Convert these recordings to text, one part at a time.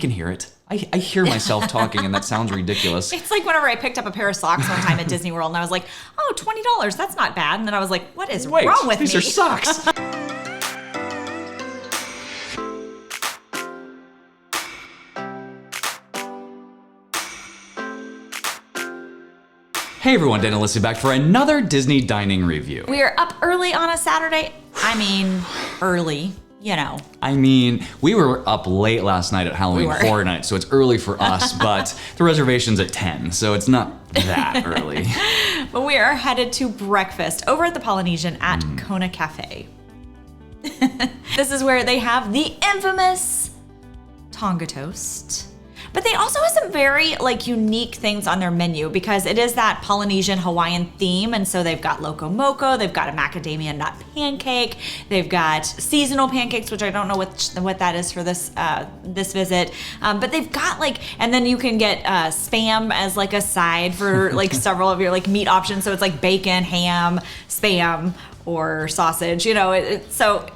can hear it. I hear myself talking, and that sounds ridiculous. It's like whenever I picked up a pair of socks one time at Disney World, and I was like, oh, $20, that's not bad. And then I was like, what is wrong with me? These are socks. Hey everyone, Dan and Lissy back for another Disney dining review. We are up early on a Saturday. I mean, early. You know. I mean, we were up late last night at Halloween Horror Night, so it's early for us, but the reservation's at 10, so it's not that early. But we are headed to breakfast over at the Polynesian at Kona Cafe. This is where they have the infamous Tonga Toast. But they also have some very unique things on their menu because it is that Polynesian Hawaiian theme. And so they've got loco moco, they've got a macadamia nut pancake, they've got seasonal pancakes, which I don't know what that is for this visit. But they've got and then you can get Spam as a side for several of your meat options. So it's bacon, ham, Spam, or sausage, so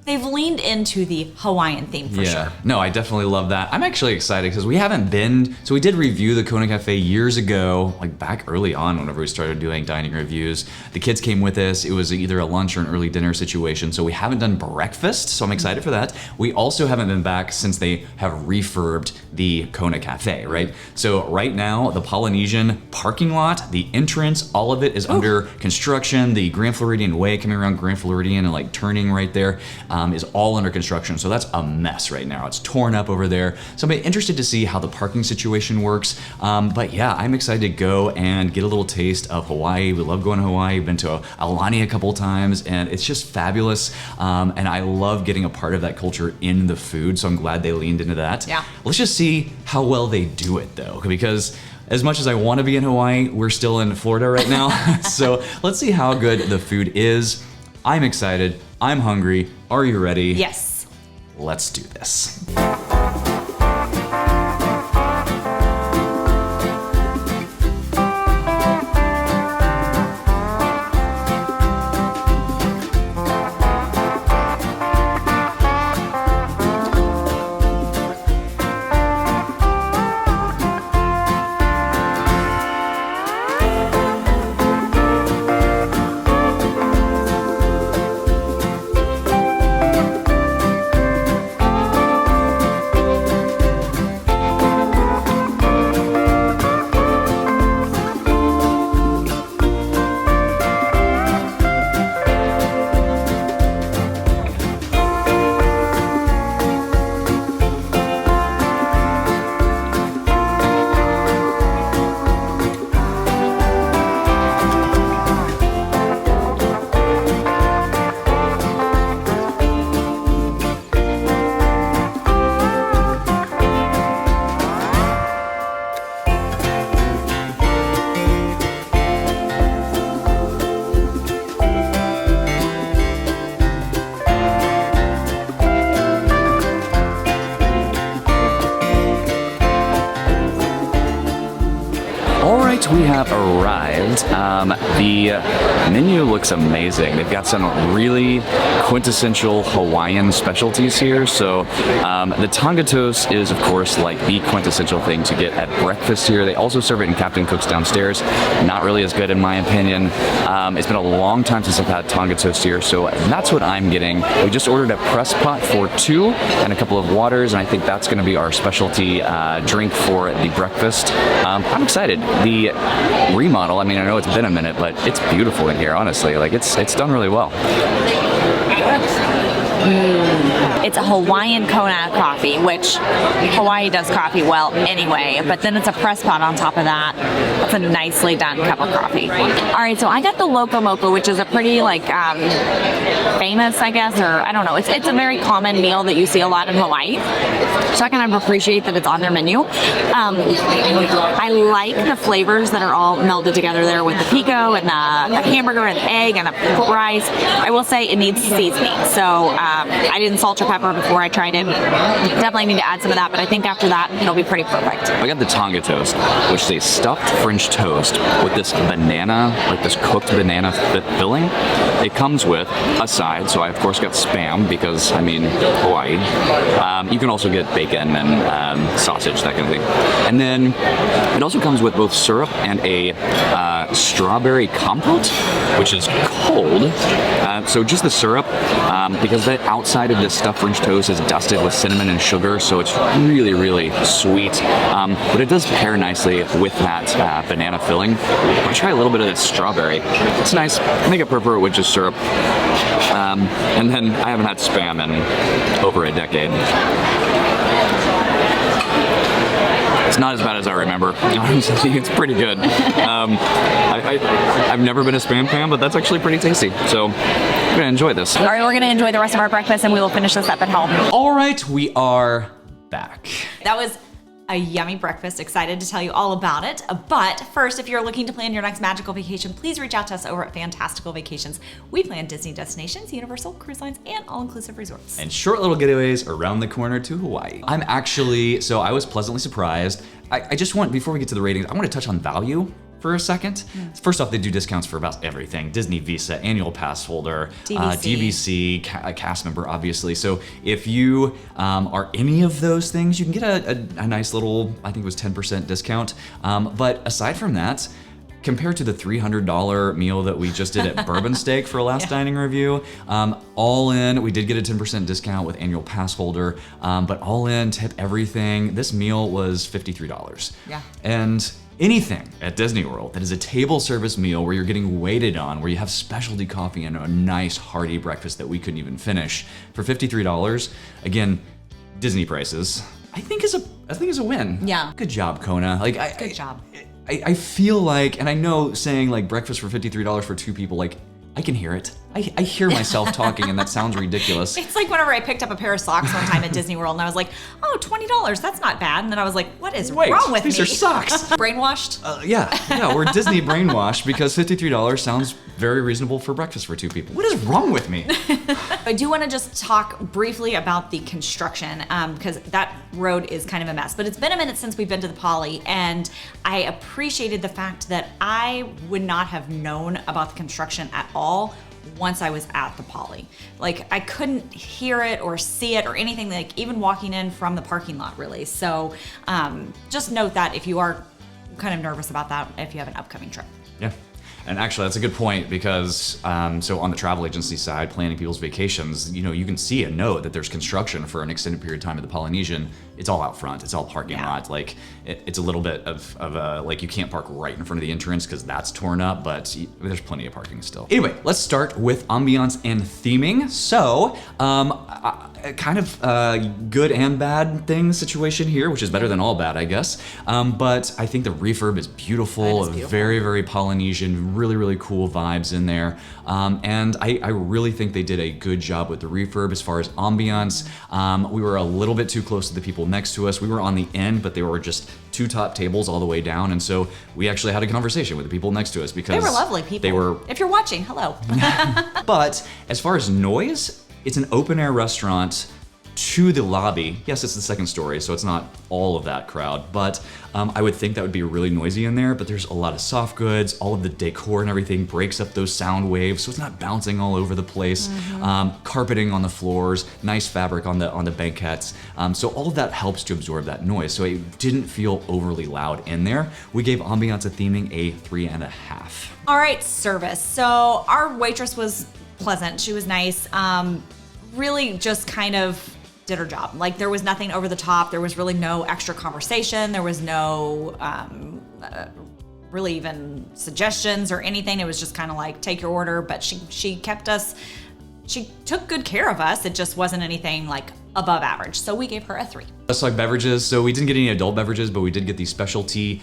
they've leaned into the Hawaiian theme for sure. No, I definitely love that. I'm actually excited because we haven't been, so we did review the Kona Cafe years ago, back early on whenever we started doing dining reviews. The kids came with us. It was either a lunch or an early dinner situation, so we haven't done breakfast, so I'm excited for that. We also haven't been back since they have refurbed the Kona Cafe, right? So right now, the Polynesian parking lot, the entrance, all of it is under construction. The Grand Floridian Way coming around Grand Floridian and turning right there, is all under construction. So that's a mess right now. It's torn up over there. So I'm interested to see how the parking situation works. But yeah, I'm excited to go and get a little taste of Hawaii. We love going to Hawaii. We've been to Aulani a couple times and it's just fabulous. And I love getting a part of that culture in the food. So I'm glad they leaned into that. Yeah. Let's just see how well they do it though, because as much as I want to be in Hawaii, we're still in Florida right now. So let's see how good the food is. I'm excited. I'm hungry. Are you ready? Yes. Let's do this. We have arrived. The menu looks amazing. They've got some really quintessential Hawaiian specialties here. So the Tonga Toast is, of course, the quintessential thing to get at breakfast here. They also serve it in Captain Cook's downstairs. Not really as good in my opinion. It's been a long time since I've had Tonga Toast here, so that's what I'm getting. We just ordered a press pot for 2 and a couple of waters, and I think that's going to be our specialty drink for the breakfast. I'm excited. The remodel, I know it's been a minute, but it's beautiful in here, honestly. It's done really well. It's a Hawaiian Kona coffee, which Hawaii does coffee well anyway, but then it's a press pot on top of that. It's a nicely done cup of coffee. All right, so I got the loco moco, which is a pretty famous, I guess, or I don't know. It's a very common meal that you see a lot in Hawaii. So I kind of appreciate that it's on their menu. I like the flavors that are all melded together there with the pico and the hamburger and the egg and the rice. I will say it needs seasoning, so I didn't salt culture pepper before I tried it. Definitely need to add some of that, but I think after that, it'll be pretty perfect. I got the Tonga Toast, which is a stuffed French toast with this banana, like this cooked banana filling. It comes with a side, so I of course got Spam because, I mean, Hawaii. You can also get bacon and sausage, that kind of thing. And then it also comes with both syrup and a strawberry compote, which is cold. So just the syrup, because the outside of this stuffed French toast is dusted with cinnamon and sugar, so it's really, really sweet. But it does pair nicely with that banana filling. I'll try a little bit of that strawberry. It's nice. I think I prefer it with just syrup. And then I haven't had Spam in over a decade. It's not as bad as I remember. It's pretty good. I've never been a Spam fan, but that's actually pretty tasty. So I'm gonna enjoy this. All right, we're gonna enjoy the rest of our breakfast and we will finish this up at home. All right, we are back. That was a yummy breakfast. Excited to tell you all about it. But first, if you're looking to plan your next magical vacation, please reach out to us over at Fantastical Vacations. We plan Disney destinations, Universal, cruise lines, and all-inclusive resorts. And short little getaways around the corner to Hawaii. I was pleasantly surprised. I just want, before we get to the ratings, I want to touch on value for a second. First off, they do discounts for about everything. Disney Visa, annual pass holder, DVC, cast member, obviously. So if you are any of those things, you can get a nice little, I think it was 10% discount. But aside from that, compared to the $300 meal that we just did at Bourbon Steak for a last dining review, all in, we did get a 10% discount with annual pass holder, but all in, tip everything, this meal was $53. Yeah. And anything at Disney World that is a table service meal where you're getting waited on, where you have specialty coffee and a nice hearty breakfast that we couldn't even finish for $53, again, Disney prices, I think is a win. Yeah. Good job, Kona. Good job. I feel like, and I know saying like breakfast for $53 for two people, like I can hear it. I hear myself talking and that sounds ridiculous. It's like whenever I picked up a pair of socks one time at Disney World and I was like, oh, $20, that's not bad. And then I was like, what is wrong with these me? are socks. Brainwashed? Yeah, we're Disney brainwashed because $53 sounds very reasonable for breakfast for two people. What is wrong with me? I do want to just talk briefly about the construction because that road is kind of a mess. But it's been a minute since we've been to the Poly, and I appreciated the fact that I would not have known about the construction at all once I was at the Poly. Like I couldn't hear it or see it or anything, like even walking in from the parking lot really. So just note that if you are kind of nervous about that, if you have an upcoming trip. Yeah. And actually, that's a good point because so on the travel agency side, planning people's vacations, you can see and know that there's construction for an extended period of time at the Polynesian. It's all out front. It's all parking lot. Like it's a little bit of a, like you can't park right in front of the entrance because that's torn up, but there's plenty of parking still. Anyway, let's start with ambiance and theming. So kind of good and bad thing situation here, which is better than all bad, I guess. But I think the refurb is beautiful. Very, very Polynesian, really, really cool vibes in there. And I really think they did a good job with the refurb as far as ambiance. We were a little bit too close to the people next to us. We were on the end, but they were just two top tables all the way down. And so we actually had a conversation with the people next to us because they were lovely people. They were. If you're watching, hello. But as far as noise, it's an open air restaurant to the lobby. Yes, it's the second story, so it's not all of that crowd, but I would think that would be really noisy in there, but there's a lot of soft goods, all of the decor and everything breaks up those sound waves, so it's not bouncing all over the place. Carpeting on the floors, nice fabric on the banquettes, so all of that helps to absorb that noise, so it didn't feel overly loud in there. We gave ambiance and theming a 3.5. All right, service. So our waitress was pleasant. She was nice. Really just kind of did her job. Like there was nothing over the top. There was really no extra conversation. There was no really even suggestions or anything. It was just kind of like take your order. But she kept us. She took good care of us. It just wasn't anything like above average. So we gave her a 3. Let's talk beverages. So we didn't get any adult beverages, but we did get the specialty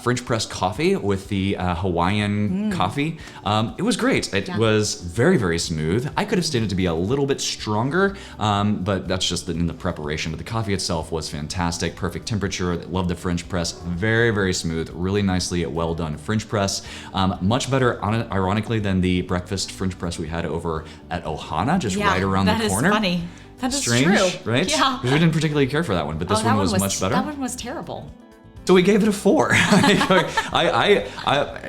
French press coffee with the Hawaiian coffee. It was great. It was very, very smooth. I could have stated it to be a little bit stronger, but that's just in the preparation. But the coffee itself was fantastic, perfect temperature. Love the French press. Very, very smooth, really nicely well done French press. Much better, ironically, than the breakfast French press we had over at Ohana, just right around the corner. That is funny. That is Strange, true. right? Yeah. Because we didn't particularly care for that one, but this Oh, that one was much better. That one was terrible. So we gave it a 4.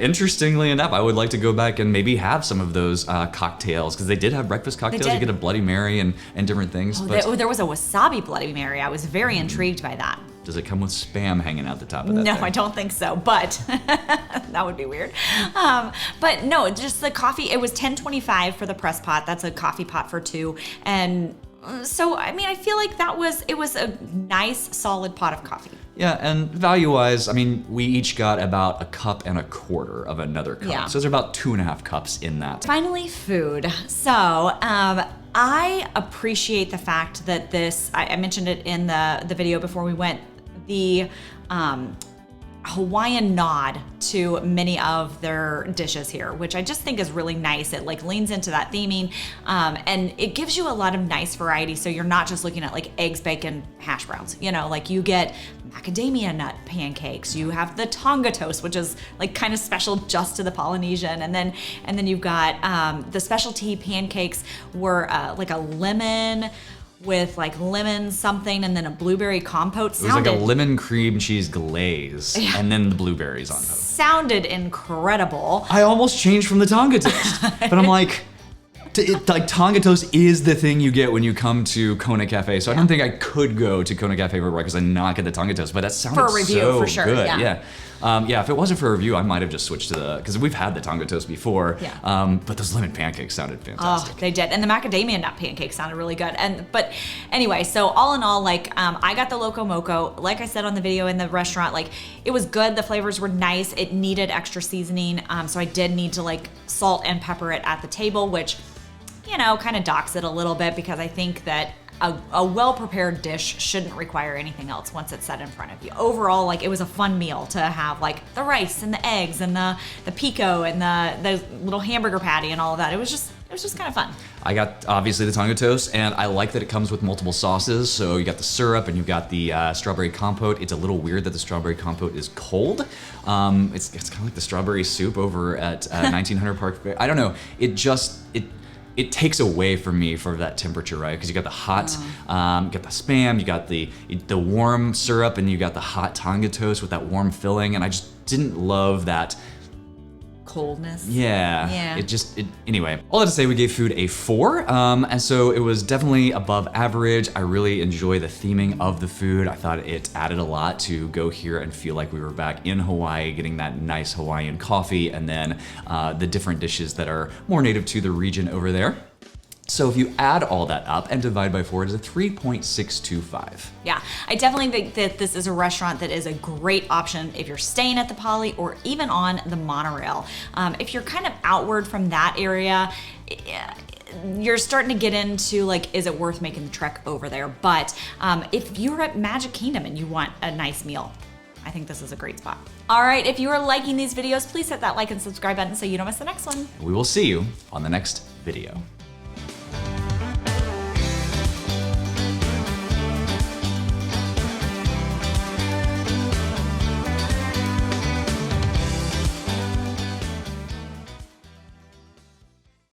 Interestingly enough, I would like to go back and maybe have some of those cocktails, because they did have breakfast cocktails. You get a Bloody Mary and different things. There was a wasabi Bloody Mary. I was very intrigued by that. Does it come with Spam hanging out the top of that No, thing? I don't think so, but that would be weird. But no, just the coffee, it was $10.25 for the press pot. That's a coffee pot for 2. And so, I mean, I feel like it was a nice, solid pot of coffee. Yeah, and value-wise, I mean, we each got about 1.25 cups of another cup. Yeah. So there's about 2.5 cups in that. Finally, food. So, I appreciate the fact that I mentioned it in the video before we went, the Hawaiian nod to many of their dishes here, which I just think is really nice. It like leans into that theming, and it gives you a lot of nice variety. So you're not just looking at like eggs, bacon, hash browns. You know, like you get macadamia nut pancakes. You have the Tonga Toast, which is like kind of special just to the Polynesian, and then you've got the specialty pancakes were like a lemon with like lemon something and then a blueberry compote. It was like a lemon cream cheese glaze and then the blueberries on top. Sounded incredible. I almost changed from the Tonga Toast, but I'm like, Tonga Toast is the thing you get when you come to Kona Cafe. So I don't think I could go to Kona Cafe for breakfast and not get the Tonga Toast, but that sounded For a review, so for sure, good. yeah. Yeah, if it wasn't for a review, I might have just switched to because we've had the Tonga Toast before. Yeah. But those lemon pancakes sounded fantastic. Oh, they did. And the macadamia nut pancakes sounded really good. But anyway, so all in all, like I got the Loco Moco. Like I said on the video in the restaurant, like it was good. The flavors were nice. It needed extra seasoning. So I did need to like salt and pepper it at the table, which, you know, kind of docks it a little bit, because I think that a well-prepared dish shouldn't require anything else once it's set in front of you. Overall, like it was a fun meal to have, like the rice and the eggs and the pico and the little hamburger patty and all of that. It was just kind of fun. I got obviously the Tonga Toast, and I like that it comes with multiple sauces. So you got the syrup and you've got the strawberry compote. It's a little weird that the strawberry compote is cold. It's kind of like the strawberry soup over at 1900 Park. I don't know. It takes away from me for that temperature, right? Because you got the hot, you got the Spam, you got the warm syrup, and you got the hot Tonga Toast with that warm filling, and I just didn't love that coldness. Yeah. Anyway, all that to say, we gave food a 4, and so it was definitely above average. I really enjoy the theming of the food. I thought it added a lot to go here and feel like we were back in Hawaii, getting that nice Hawaiian coffee, and then the different dishes that are more native to the region over there. So if you add all that up and divide by 4, it is a 3.625. Yeah, I definitely think that this is a restaurant that is a great option if you're staying at the Poly or even on the monorail. If you're kind of outward from that area, you're starting to get into like, is it worth making the trek over there? But if you're at Magic Kingdom and you want a nice meal, I think this is a great spot. All right, if you are liking these videos, please hit that like and subscribe button so you don't miss the next one. We will see you on the next video.